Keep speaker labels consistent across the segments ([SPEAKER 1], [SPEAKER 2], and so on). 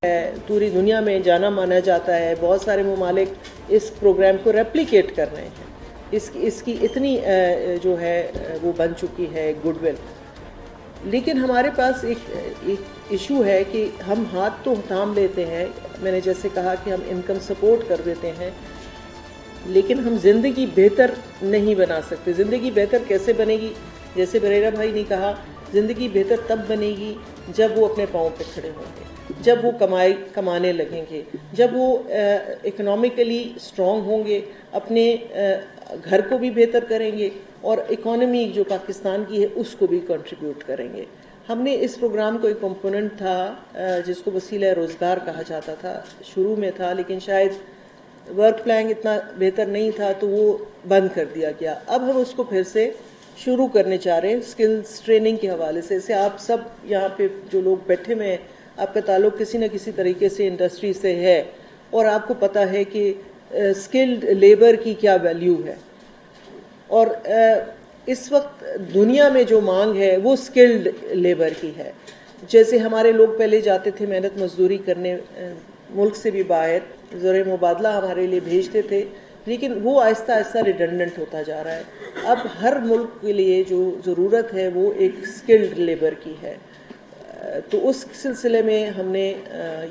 [SPEAKER 1] पूरी दुनिया में जाना माना जाता है, बहुत सारे ममालिक इस प्रोग्राम को रेप्लिकेट कर रहे हैं, इसकी इतनी जो है वो बन चुकी है गुडविल। लेकिन हमारे पास एक इशू है कि हम हाथ तो थाम लेते हैं, मैंने जैसे कहा कि हम इनकम सपोर्ट कर देते हैं, लेकिन हम ज़िंदगी बेहतर नहीं बना सकते। ज़िंदगी बेहतर कैसे बनेगी? जैसे बरेरा भाई ने कहा, ज़िंदगी बेहतर तब बनेगी जब वो अपने पाँव पे खड़े होंगे, जब वो कमाने लगेंगे, जब वो इकोनॉमिकली स्ट्रॉन्ग होंगे, अपने घर को भी बेहतर करेंगे और इकोनॉमी जो पाकिस्तान की है उसको भी कंट्रीब्यूट करेंगे। हमने इस प्रोग्राम को एक कंपोनेंट था जिसको वसीला रोज़गार कहा जाता था, शुरू में था, लेकिन शायद वर्क प्लान इतना बेहतर नहीं था तो वो बंद कर दिया गया। अब हम उसको फिर से शुरू करने जा रहे हैं स्किल्स ट्रेनिंग के हवाले से। इससे आप सब यहाँ पे जो लोग बैठे हुए हैं, आपका ताल्लुक़ किसी न किसी तरीके से इंडस्ट्री से है और आपको पता है कि स्किल्ड लेबर की क्या वैल्यू है। और इस वक्त दुनिया में जो मांग है वो स्किल्ड लेबर की है। जैसे हमारे लोग पहले जाते थे मेहनत मजदूरी करने मुल्क से भी बाहर, ज़र मुबादला हमारे लिए भेजते थे, लेकिन वो आहिस्ता आहिस्ता रिडंडेंट होता जा रहा है। अब हर मुल्क के लिए जो ज़रूरत है वो एक स्किल्ड लेबर की है। तो उस सिलसिले में हमने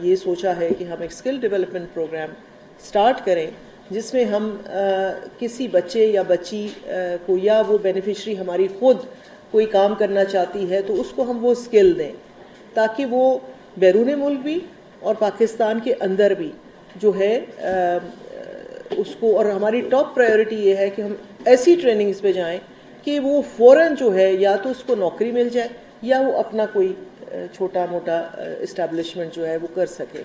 [SPEAKER 1] ये सोचा है कि हम एक स्किल डेवलपमेंट प्रोग्राम स्टार्ट करें, जिसमें हम किसी बच्चे या बच्ची को, या वो बेनिफिशरी हमारी खुद कोई काम करना चाहती है तो उसको हम वो स्किल दें, ताकि वो बैरून मुल्क भी और पाकिस्तान के अंदर भी जो है उसको। और हमारी टॉप प्रायोरिटी ये है कि हम ऐसी ट्रेनिंग्स पे जाएं कि वो फ़ौरन जो है या तो उसको नौकरी मिल जाए या वो अपना कोई छोटा मोटा इस्टेब्लिशमेंट जो है वो कर सके।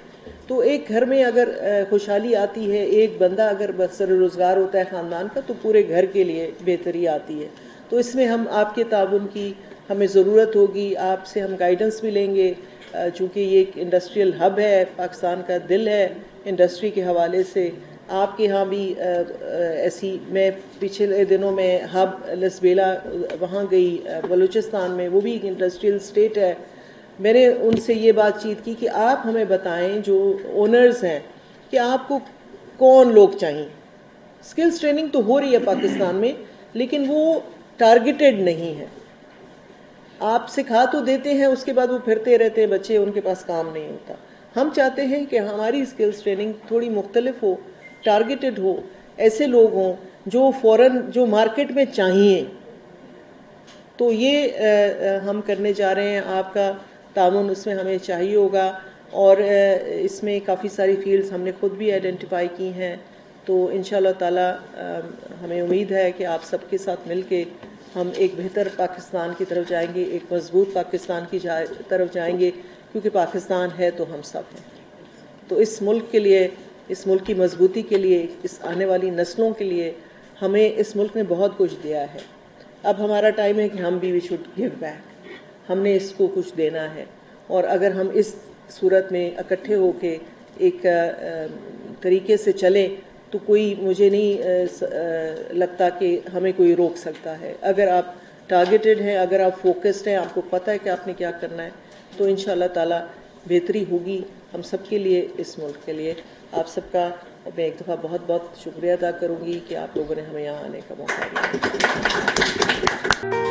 [SPEAKER 1] तो एक घर में अगर खुशहाली आती है, एक बंदा अगर बसर रोज़गार होता है ख़ानदान का, तो पूरे घर के लिए बेहतरी आती है। तो इसमें हम आपके ताउन की हमें ज़रूरत होगी, आपसे हम गाइडेंस भी लेंगे, चूँकि ये एक इंडस्ट्रियल हब है, पाकिस्तान का दिल है इंडस्ट्री के हवाले से। आपके यहाँ भी ऐसी, मैं पिछले दिनों में हब लसबेला वहाँ गई बलूचिस्तान में, वो भी एक इंडस्ट्रियल स्टेट है। मैंने उनसे ये बातचीत की कि आप हमें बताएं जो ओनर्स हैं कि आपको कौन लोग चाहिए। स्किल्स ट्रेनिंग तो हो रही है पाकिस्तान में, लेकिन वो टारगेटेड नहीं है। आप सिखा तो देते हैं, उसके बाद वो फिरते रहते हैं बच्चे, उनके पास काम नहीं होता। हम चाहते हैं कि हमारी स्किल्स ट्रेनिंग थोड़ी मुख्तलिफ हो, टारगेटेड हो, ऐसे लोग हों जो फ़ौरन जो मार्केट में चाहिए। तो ये हम करने जा रहे हैं। आपका ताउन उसमें हमें चाहिए होगा और इसमें काफ़ी सारी फील्ड्स हमने ख़ुद भी आइडेंटिफाई की हैं। तो इंशाअल्लाह ताला हमें उम्मीद है कि आप सबके साथ मिल के हम एक बेहतर पाकिस्तान की तरफ जाएंगे, एक मजबूत पाकिस्तान की तरफ जाएंगे, क्योंकि पाकिस्तान है तो हम सब हैं। तो इस मुल्क के लिए, इस मुल्क की मजबूती के लिए, इस आने वाली नस्लों के लिए हमें इस मुल्क ने बहुत कुछ दिया है। अब हमारा टाइम है कि हम भी वी शुड गिव बैक। हमने इसको कुछ देना है, और अगर हम इस सूरत में इकट्ठे होके एक तरीके से चलें तो कोई, मुझे नहीं लगता कि हमें कोई रोक सकता है। अगर आप टारगेटेड हैं, अगर आप फोकस्ड हैं, आपको पता है कि आपने क्या करना है, तो इंशाअल्लाह ताला बेहतरी होगी हम सब के लिए, इस मुल्क के लिए। आप सबका मैं एक दफ़ा बहुत बहुत शुक्रिया अदा करूँगी कि आप लोगों ने हमें यहाँ आने का मौका दिया।